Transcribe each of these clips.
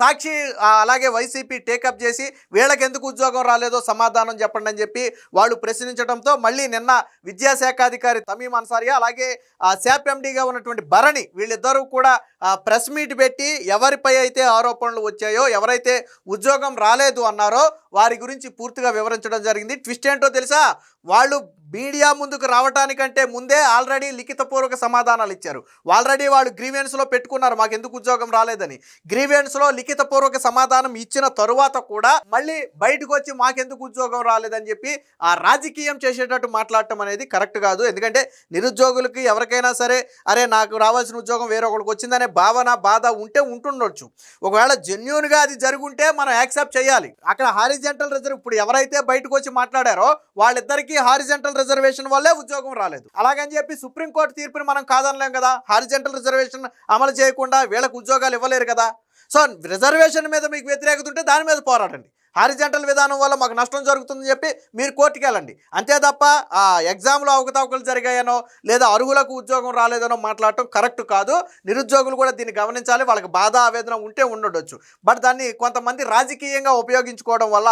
సాక్షి అలాగే YCP take up చేసి వీళ్ళకి ఎందుకు ఉద్యోగం రాలేదో సమాధానం చెప్పండి అని చెప్పి వాళ్ళు ప్రశ్నించడంతో మళ్ళీ నిన్న విద్యాశాఖ అధికారి తమీం అన్సారియా అలాగే శాప్ ఎండీగా ఉన్నటువంటి భరణి వీళ్ళిద్దరూ కూడా ప్రెస్ మీట్ పెట్టి ఎవరిపై అయితే ఆరోపణలు వచ్చాయో ఎవరైతే ఉద్యోగం రాలేదు అన్నారో వారి గురించి పూర్తిగా వివరించడం జరిగింది. ట్విస్ట్ ఏంటో తెలుసా, వాళ్ళు మీడియా ముందుకు రావటానికంటే ముందే ఆల్రెడీ లిఖితపూర్వక సమాధానాలు ఇచ్చారు. ఆల్రెడీ వాళ్ళు గ్రీవెన్స్లో పెట్టుకున్నారు మాకు ఎందుకు ఉద్యోగం రాలేదని. గ్రీవెన్స్లో లిఖితపూర్వక సమాధానం ఇచ్చిన తరువాత కూడా మళ్ళీ బయటకు వచ్చి మాకెందుకు ఉద్యోగం రాలేదని చెప్పి ఆ రాజకీయం చేసేటట్టు మాట్లాడటం అనేది కరెక్ట్ కాదు. ఎందుకంటే నిరుద్యోగులకి ఎవరికైనా సరే అరే నాకు రావాల్సిన ఉద్యోగం వేరొకరికి వచ్చిందనే భావన బాధ ఉంటుండొచ్చు. ఒకవేళ జెన్యూన్గా అది జరుగుంటే మనం యాక్సెప్ట్ చేయాలి. అక్కడ హారిజెంటల్ రిజర్వ్ ఇప్పుడు ఎవరైతే బయటకు వచ్చి మాట్లాడారో వాళ్ళిద్దరికీ హారిజెంటల్ రిజర్వేషన్ వల్లే ఉద్యోగం రాలేదు. అలాగని చెప్పి సుప్రీంకోర్టు తీర్పుని మనం కాదనలేం కదా. హారిజెంటల్ రిజర్వేషన్ అమలు చేయకుండా వీళ్ళకు ఉద్యోగాలు ఇవ్వలేరు కదా. సో రిజర్వేషన్ మీద మీకు వ్యతిరేకత ఉంటే దాని మీద పోరాడండి. హారిజెంటల్ విధానం వల్ల మాకు నష్టం జరుగుతుందని చెప్పి మీరు కోర్టుకి వెళ్ళండి. అంతే తప్ప ఎగ్జామ్లో అవకతవకలు జరిగాయనో లేదా అర్హులకు ఉద్యోగం రాలేదనో మాట్లాడటం కరెక్ట్ కాదు. నిరుద్యోగులు కూడా దీన్ని గమనించాలి. వాళ్ళకి బాధ ఆవేదన ఉంటే ఉండొచ్చు, బట్ దాన్ని కొంతమంది రాజకీయంగా ఉపయోగించుకోవడం వల్ల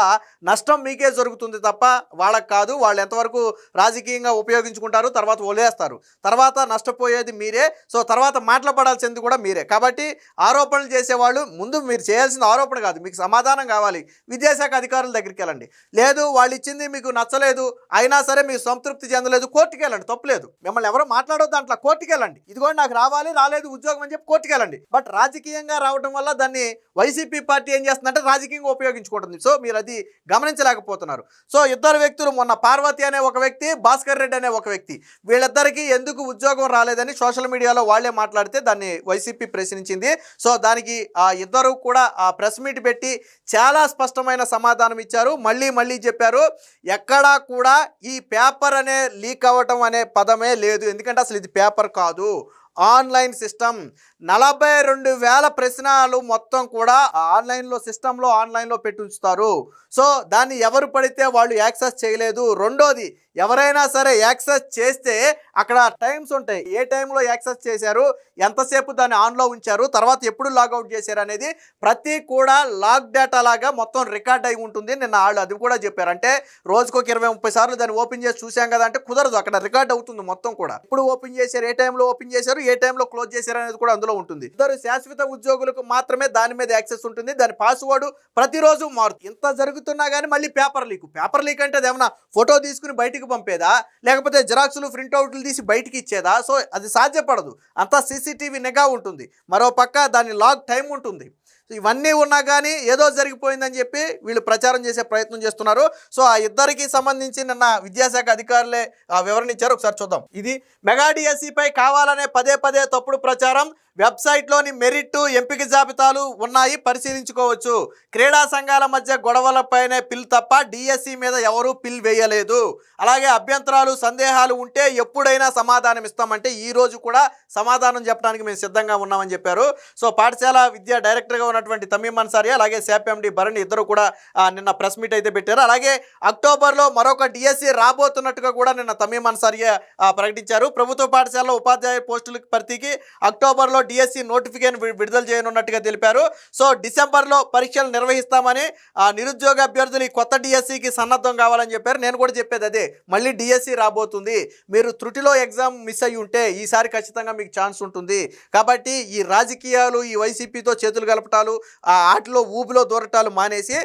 నష్టం మీకే జరుగుతుంది తప్ప వాళ్ళకి కాదు. వాళ్ళు ఎంతవరకు రాజకీయంగా ఉపయోగించుకుంటారు, తర్వాత వదిలేస్తారు, తర్వాత నష్టపోయేది మీరే. సో తర్వాత మాట్లాడాల్సింది కూడా మీరే. కాబట్టి ఆరోపణలు చేసేవాళ్ళు ముందు మీరు చేయాల్సిన ఆరోపణ కాదు, మీకు సమాధానం కావాలి. విద్యాశాఖ అధికారుల దగ్గరికి వెళ్ళండి. లేదు వాళ్ళు ఇచ్చింది మీకు నచ్చలేదు అయినా సరే మీకు సంతృప్తి చెందలేదు, కోర్టుకి వెళ్ళండి, తప్పులేదు. మిమ్మల్ని ఎవరో మాట్లాడొద్దు దాంట్లో, కోర్టుకి వెళ్ళండి. ఇదిగో నాకు రాలేదు ఉద్యోగం అని చెప్పి కోర్టుకి వెళ్ళండి. బట్ రాజకీయంగా రావడం వల్ల దాన్ని వైసీపీ పార్టీ ఏం చేస్తుందంటే రాజకీయంగా ఉపయోగించుకుంటుంది. సో మీరు అది గమనించలేకపోతున్నారు. సో ఇద్దరు వ్యక్తులు మొన్న పార్వతి అనే ఒక వ్యక్తి, భాస్కర్ రెడ్డి అనే ఒక వ్యక్తి, వీళ్ళిద్దరికీ ఎందుకు ఉద్యోగం రాలేదని సోషల్ మీడియాలో వాళ్లే మాట్లాడితే దాన్ని వైసీపీ ప్రశ్నించింది. సో దానికి ఇద్దరు కూడా ప్రెస్ మీట్ పెట్టి చాలా స్పష్టమైన సమాధానం ఇచ్చారు. మళ్ళీ చెప్పారు, ఎక్కడా కూడా ఈ పేపర్ అనే లీక్ అవ్వటం అనే పదమే లేదు. ఎందుకంటే అసలు ఇది పేపర్ కాదు, ఆన్లైన్ సిస్టమ్. 42,000 ప్రశ్నలు మొత్తం కూడా ఆన్లైన్లో సిస్టంలో ఆన్లైన్లో పెట్టి ఉంచుతారు. సో దాన్ని ఎవరు పడితే వాళ్ళు యాక్సెస్ చేయలేదు. రెండోది, ఎవరైనా సరే యాక్సెస్ చేస్తే అక్కడ టైమ్స్ ఉంటాయి, ఏ టైంలో యాక్సెస్ చేశారు, ఎంతసేపు దాన్ని ఆన్లో ఉంచారు, తర్వాత ఎప్పుడు లాగౌట్ చేశారు అనేది ప్రతి కూడా లాగ్ డేటా లాగా మొత్తం రికార్డ్ అయి ఉంటుంది. నిన్న వాళ్ళు అది కూడా చెప్పారు. అంటే రోజుకొక 20-30 సార్లు దాన్ని ఓపెన్ చేసి చూసాం కదా అంటే కుదరదు, అక్కడ రికార్డ్ అవుతుంది మొత్తం కూడా. ఇప్పుడు ఓపెన్ చేశారు, ఏ టైంలో ఓపెన్ చేశారు, ఏ టైంలో క్లోజ్ చేశారు అనేది కూడా అందులో ఉంటుంది. ఇద్దరు శాశ్వత ఉద్యోగులకు మాత్రమే దాని మీద యాక్సెస్ ఉంటుంది. దాని పాస్వర్డ్ ప్రతిరోజు మారుతుంది. ఇంత జరుగుతున్నా కానీ మళ్ళీ పేపర్ లీక్ అంటే అదేమన్నా ఫోటో తీసుకుని బయటికి పంపేదా, లేకపోతే జిరాక్స్లు ప్రింట్అవుట్లు తీసి బయటికి ఇచ్చేదా? సో అది సాధ్యపడదు. అంతా సీసీటీవీ నిఘా ఉంటుంది, మరో పక్క దాని లాగ్ టైం ఉంటుంది. ఇవన్నీ ఉన్నా కానీ ఏదో జరిగిపోయిందని చెప్పి వీళ్ళు ప్రచారం చేసే ప్రయత్నం చేస్తున్నారు. సో ఆ ఇద్దరికి సంబంధించి నిన్న విద్యాశాఖ అధికారులే వివరణ ఇచ్చారు. ఒకసారి చూద్దాం. ఇది మెగా డిఎస్సిపై కావాలనే పదే తప్పుడు ప్రచారం. వెబ్సైట్లోని మెరిట్ ఎంపిక జాబితాలు ఉన్నాయి, పరిశీలించుకోవచ్చు. క్రీడా సంఘాల మధ్య గొడవలపైనే పిల్ తప్ప డిఎస్సి మీద ఎవరూ పిల్ వేయలేదు. అలాగే అభ్యంతరాలు సందేహాలు ఉంటే ఎప్పుడైనా సమాధానం ఇస్తామంటే ఈ రోజు కూడా సమాధానం చెప్పడానికి మేము సిద్ధంగా ఉన్నామని చెప్పారు. సో పాఠశాల విద్యా డైరెక్టర్గా ఉన్నటువంటి తమీం అన్సారియా అలాగే శాప్ ఎండి భరణి ఇద్దరు కూడా నిన్న ప్రెస్ మీట్ అయితే పెట్టారు. అలాగే అక్టోబర్లో మరొక డిఎస్సి రాబోతున్నట్టుగా కూడా నిన్న తమీం అన్సారియా ప్రకటించారు. ప్రభుత్వ పాఠశాలలో ఉపాధ్యాయ పోస్టుల భర్తీకి అక్టోబర్లో డిఎస్సి నోటిఫికేషన్ విడుదల చేయనున్నట్టుగా తెలిపారు. సో డిసెంబర్లో పరీక్షలు నిర్వహిస్తామని నిరుద్యోగ అభ్యర్థులు ఈ కొత్త డిఎస్సికి సన్నద్ధం కావాలని చెప్పారు. నేను కూడా చెప్పేది అదే, మళ్ళీ డిఎస్సి రాబోతుంది. మీరు త్రుటిలో ఎగ్జామ్ మిస్ అయ్యి ఉంటే ఈసారి ఖచ్చితంగా మీకు ఛాన్స్ ఉంటుంది. కాబట్టి ఈ రాజకీయాలు, ఈ వైసీపీతో చేతులు కలపటాలు, ఆటలో ఊబిలో దూరటాలు మానేసి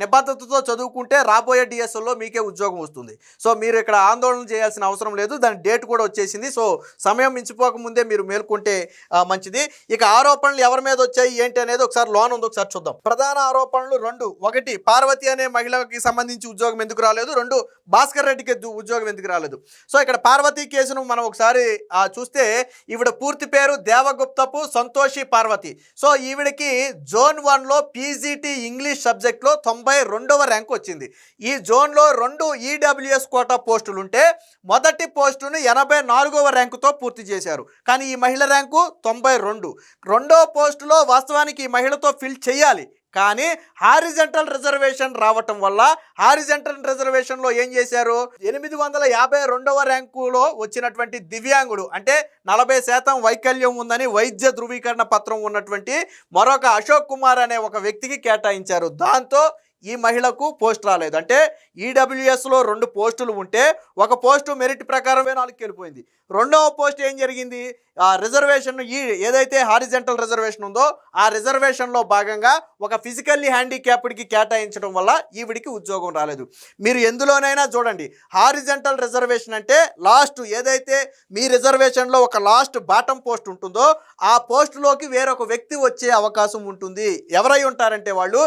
నిబద్ధతతో చదువుకుంటే రాబోయే డిఎస్సిలో మీకే ఉద్యోగం వస్తుంది. సో మీరు ఇక్కడ ఆందోళన చేయాల్సిన అవసరం లేదు. దాని డేట్ కూడా వచ్చేసింది. సో సమయం మించిపోకముందే మీరు మేల్కొంటే మంచిది. ఇక ఆరోపణలు ఎవరి మీద వచ్చాయి ఏంటి అనేది ఒకసారి లోన్ ఉంది, ఒకసారి చూద్దాం. ప్రధాన ఆరోపణలు 2. 1 పార్వతి అనే మహిళకి సంబంధించి ఉద్యోగం ఎందుకు రాలేదు, 2 భాస్కర్ రెడ్డికి ఉద్యోగం ఎందుకు రాలేదు. సో ఇక్కడ పార్వతి కేసును మనం ఒకసారి చూస్తే ఈవిడ పూర్తి పేరు దేవగుప్తపు సంతోషి పార్వతి. సో ఈవిడికి జోన్ 1లో పీజీటీ ఇంగ్లీష్ సబ్జెక్ట్లో 92వ ర్యాంక్ వచ్చింది. ఈ జోన్లో 2 ఈడబ్ల్యూఎస్ కోటా పోస్టులు ఉంటే మొదటి పోస్టును 84వ ర్యాంకుతో పూర్తి చేశారు. కానీ ఈ మహిళ ర్యాంకు 92. రెండో పోస్టులో వాస్తవానికి ఈ మహిళతో ఫిల్ చేయాలి, కానీ హారిజంటల్ రిజర్వేషన్ రావటం వల్ల హారిజంటల్ రిజర్వేషన్లో ఏం చేశారు, 852వ ర్యాంకులో వచ్చినటువంటి దివ్యాంగుడు, అంటే 40% వైకల్యం ఉందని వైద్య ధృవీకరణ పత్రం ఉన్నటువంటి మరొక అశోక్ కుమార్ అనే ఒక వ్యక్తికి కేటాయించారు. దాంతో ఈ మహిళకు పోస్ట్ రాలేదు. అంటే ఈడబ్ల్యూఎస్లో 2 పోస్టులు ఉంటే ఒక పోస్టు మెరిట్ ప్రకారం 4కి వెళ్ళిపోయింది. రెండవ పోస్ట్ ఏం జరిగింది, ఆ రిజర్వేషన్ ఏదైతే హారిజంటల్ రిజర్వేషన్ ఉందో ఆ రిజర్వేషన్లో భాగంగా ఒక ఫిజికల్లీ హ్యాండిక్యాప్డ్కి కేటాయించడం వల్ల ఈవిడికి ఉద్యోగం రాలేదు. మీరు ఎందులోనైనా చూడండి, హారిజంటల్ రిజర్వేషన్ అంటే లాస్ట్ ఏదైతే మీ రిజర్వేషన్లో ఒక లాస్ట్ బాటమ్ పోస్ట్ ఉంటుందో ఆ పోస్టులోకి వేరొక వ్యక్తి వచ్చే అవకాశం ఉంటుంది. ఎవరై ఉంటారంటే వాళ్ళు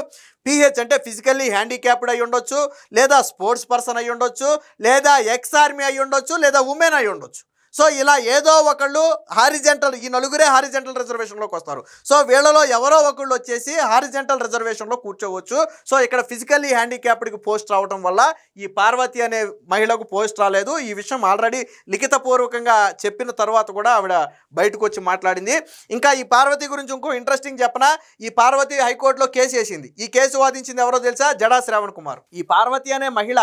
పిహెచ్ అంటే ఫిజికల్లీ హ్యాండిక్యాప్డ్ అయి ఉండొచ్చు, లేదా స్పోర్ట్స్ పర్సన్ అయి ఉండొచ్చు, లేదా ఎక్స్ ఆర్మీ అయి ఉండొచ్చు, లేదా ఉమెన్ అయి ఉండొచ్చు. సో ఇలా ఏదో ఒకళ్ళు హారిజంటల్, ఈ నలుగురే హారిజంటల్ రిజర్వేషన్లోకి వస్తారు. సో వీళ్ళలో ఎవరో ఒకళ్ళు వచ్చేసి హారిజంటల్ రిజర్వేషన్లో కూర్చోవచ్చు. సో ఇక్కడ ఫిజికల్లీ హ్యాండిక్యాప్డ్కి పోస్ట్ రావడం వల్ల ఈ పార్వతి అనే మహిళకు పోస్ట్ రాలేదు. ఈ విషయం ఆల్రెడీ లిఖితపూర్వకంగా చెప్పిన తర్వాత కూడా ఆవిడ బయటకు వచ్చి మాట్లాడింది. ఇంకా ఈ పార్వతి గురించి ఇంకో ఇంట్రెస్టింగ్ చెప్పనా, ఈ పార్వతి హైకోర్టులో కేసు వేసింది. ఈ కేసు వాదించింది ఎవరో తెలుసా, జడా శ్రావణ్ కుమార్. ఈ పార్వతి అనే మహిళ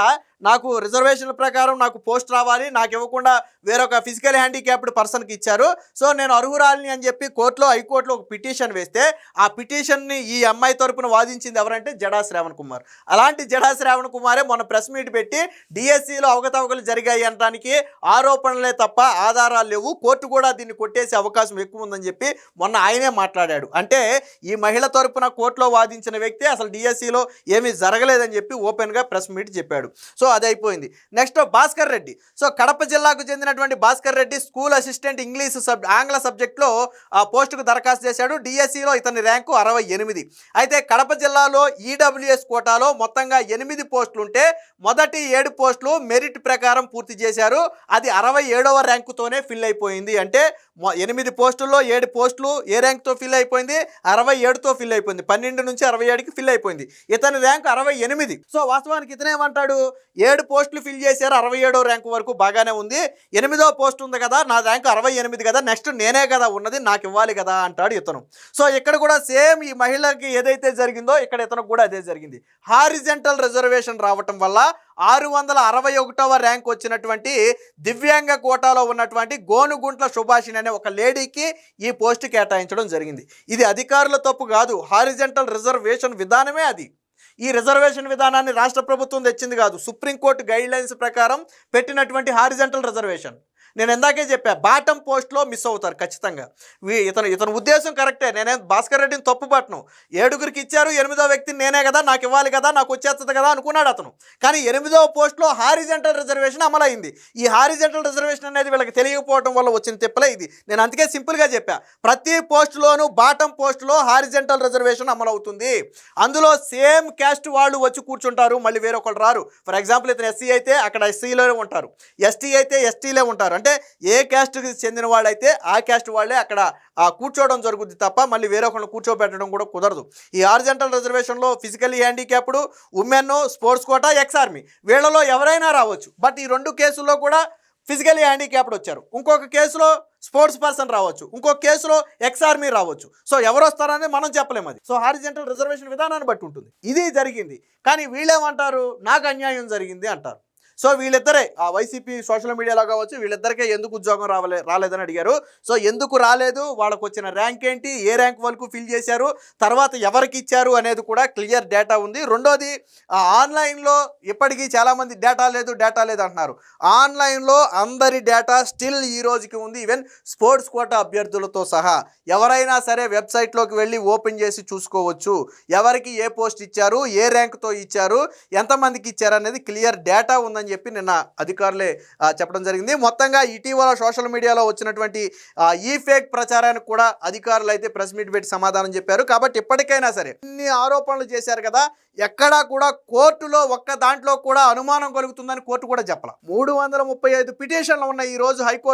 నాకు రిజర్వేషన్ల ప్రకారం నాకు పోస్ట్ రావాలి, నాకు ఇవ్వకుండా వేరొక ఫిజికల్ హ్యాండిక్యాప్డ్ పర్సన్కి ఇచ్చారు, సో నేను అర్హురాలిని అని చెప్పి హైకోర్టులో ఒక పిటిషన్ వేస్తే ఆ పిటిషన్ని ఈ అమ్మాయి తరపున వాదించింది ఎవరంటే జడా శ్రావణ్ కుమార్. అలాంటి జడా శ్రావణ్ కుమారే మొన్న ప్రెస్ మీట్ పెట్టి డిఎస్సిలో అవకతవకలు జరిగాయి అనడానికి ఆరోపణలే తప్ప ఆధారాలు లేవు, కోర్టు కూడా దీన్ని కొట్టేసే అవకాశం ఎక్కువ ఉందని చెప్పి మొన్న ఆయనే మాట్లాడాడు. అంటే ఈ మహిళ తరపున కోర్టులో వాదించిన వ్యక్తి అసలు డిఎస్సిలో ఏమీ జరగలేదని చెప్పి ఓపెన్గా ప్రెస్ మీట్ చెప్పాడు. సో అది అయిపోయింది. నెక్స్ట్ భాస్కర్ రెడ్డి. సో కడప జిల్లాకు చెందినటువంటి Bhaskar Reddy school assistant English ఆంగ్ల సబ్జెక్ట్లో ఆ పోస్టుకు దరఖాస్తు చేశాడు. డిఎస్సిలో ఇతని ర్యాంకు 68. అయితే కడప జిల్లాలో ఈడబ్ల్యూఎస్ కోటాలో మొత్తంగా 8 పోస్టులు ఉంటే మొదటి 7 పోస్టులు మెరిట్ ప్రకారం పూర్తి చేశారు. అది 67వ ర్యాంకుతోనే ఫిల్ అయిపోయింది. అంటే 8 పోస్టుల్లో 7 పోస్టులు ఏ ర్యాంక్తో ఫిల్ అయిపోయింది, 67తో ఫిల్ అయిపోయింది. 12 నుంచి 67కి ఫిల్ అయిపోయింది. ఇతని ర్యాంకు 68. సో వాస్తవానికి ఇతనేమంటాడు, 7 పోస్టులు ఫిల్ చేశారు, 67వ ర్యాంకు వరకు బాగానే ఉంది, 8వ పోస్ట్ ఉంది కదా, నా ర్యాంకు 68 కదా, నెక్స్ట్ నేనే కదా ఉన్నది, నాకు ఇవ్వాలి కదా అంటాడు ఇతను. సో ఇక్కడ కూడా సేమ్ ఈ మహిళకి ఏదైతే జరిగిందో ఇక్కడ ఇతనికి కూడా అదే జరిగింది. హారిజంటల్ రిజర్వేషన్ రావటం వల్ల 661వ ర్యాంక్ వచ్చినటువంటి దివ్యాంగ కోటాలో ఉన్నటువంటి గోనుగుంట్ల సుభాషిణి అనే ఒక లేడీకి ఈ పోస్ట్ కేటాయించడం జరిగింది. ఇది అధికారుల తప్పు కాదు, హారిజంటల్ రిజర్వేషన్ విధానమే అది. ఈ రిజర్వేషన్ విధానాన్ని రాష్ట్ర ప్రభుత్వం తెచ్చింది కాదు, సుప్రీంకోర్టు గైడ్లైన్స్ ప్రకారం పెట్టినటువంటి హారిజంటల్ రిజర్వేషన్. నేను ఇందాకే చెప్పా, బాటమ్ పోస్ట్లో మిస్ అవుతారు ఖచ్చితంగా. ఇతని ఉద్దేశం కరెక్టే, నేనే భాస్కర్ రెడ్డిని తప్పు పట్టను. 7గురికి ఇచ్చారు, 8వ వ్యక్తిని నేనే కదా, నాకు ఇవ్వాలి కదా, నాకు వచ్చేస్తుంది కదా అనుకున్నాడు అతను. కానీ 8వ పోస్ట్లో హారిజంటల్ రిజర్వేషన్ అమలైంది. ఈ హారిజంటల్ రిజర్వేషన్ అనేది వీళ్ళకి తెలియకపోవడం వల్ల వచ్చిన తిప్పలే ఇది. నేను అందుకే సింపుల్గా చెప్పా, ప్రతి పోస్టులోనూ బాటమ్ పోస్టులో హారిజంటల్ రిజర్వేషన్ అమలవుతుంది. అందులో సేమ్ క్యాస్ట్ వాళ్ళు వచ్చి కూర్చుంటారు, మళ్ళీ వేరొకళ్ళు రారు. ఫర్ ఎగ్జాంపుల్ ఇతను ఎస్సీ అయితే అక్కడ ఎస్సీలోనే ఉంటారు, ఎస్టీ అయితే ఎస్టీలే ఉంటారు. అంటే ఏ క్యాస్ట్కి చెందిన వాళ్ళైతే ఆ క్యాస్ట్ వాళ్ళే అక్కడ కూర్చోవడం జరుగుద్ది తప్ప మళ్ళీ వేరొకరిని కూర్చోబెట్టడం కూడా కుదరదు. ఈ హారిజంటల్ రిజర్వేషన్లో physically handicapped, women, sports quota, ex army వీళ్ళలో ఎవరైనా రావచ్చు. బట్ ఈ 2 కేసుల్లో కూడా ఫిజికల్లీ హ్యాండిక్యాప్డ్ వచ్చారు, ఇంకొక కేసులో స్పోర్ట్స్ పర్సన్ రావచ్చు, ఇంకొక కేసులో ఎక్స్ ఆర్మీ రావచ్చు. సో ఎవరు వస్తారనేది మనం చెప్పలేము. అది సో హారిజంటల్ రిజర్వేషన్ విధానాన్ని బట్టి ఉంటుంది. ఇది జరిగింది. కానీ వీళ్ళేమంటారు, నాకు అన్యాయం జరిగింది అంటారు. సో వీళ్ళిద్దరే ఆ వైసీపీ సోషల్ మీడియాలో కావచ్చు, వీళ్ళిద్దరికే ఎందుకు ఉద్యోగం రాలేదని అడిగారు. సో ఎందుకు రాలేదు, వాళ్ళకు వచ్చిన ర్యాంక్ ఏంటి, ఏ ర్యాంక్ వరకు ఫిల్ చేశారు, తర్వాత ఎవరికి ఇచ్చారు అనేది కూడా క్లియర్ డేటా ఉంది. రెండోది ఆన్లైన్లో ఇప్పటికీ చాలామంది డేటా లేదు అంటున్నారు. ఆన్లైన్లో అందరి డేటా స్టిల్ ఈ రోజుకి ఉంది. ఈవెన్ స్పోర్ట్స్ కోటా అభ్యర్థులతో సహా ఎవరైనా సరే వెబ్సైట్లోకి వెళ్ళి ఓపెన్ చేసి చూసుకోవచ్చు. ఎవరికి ఏ పోస్ట్ ఇచ్చారు, ఏ ర్యాంక్తో ఇచ్చారు, ఎంతమందికి ఇచ్చారు అనేది క్లియర్ డేటా ఉందని చెప్పి నిన్న అధికారులే చెప్పడం జరిగింది. మొత్తంగా ఇటీవల సోషల్ మీడియాలో వచ్చినటువంటి ఈ ఫేక్ ప్రచారానికి కూడా అధికారులు అయితే ప్రెస్ మీట్ పెట్టి సమాధానం చెప్పారు. కాబట్టి ఇప్పటికైనా సరే ఇన్ని ఆరోపణలు చేశారు కదా, ఎక్కడా కూడా కోర్టులో ఒక్క దాంట్లో కూడా అనుమానం కలుగుతుందని కోర్టు కూడా చెప్పాల. 335 పిటిషన్లు ఉన్నాయి ఈ రోజు హైకోర్టు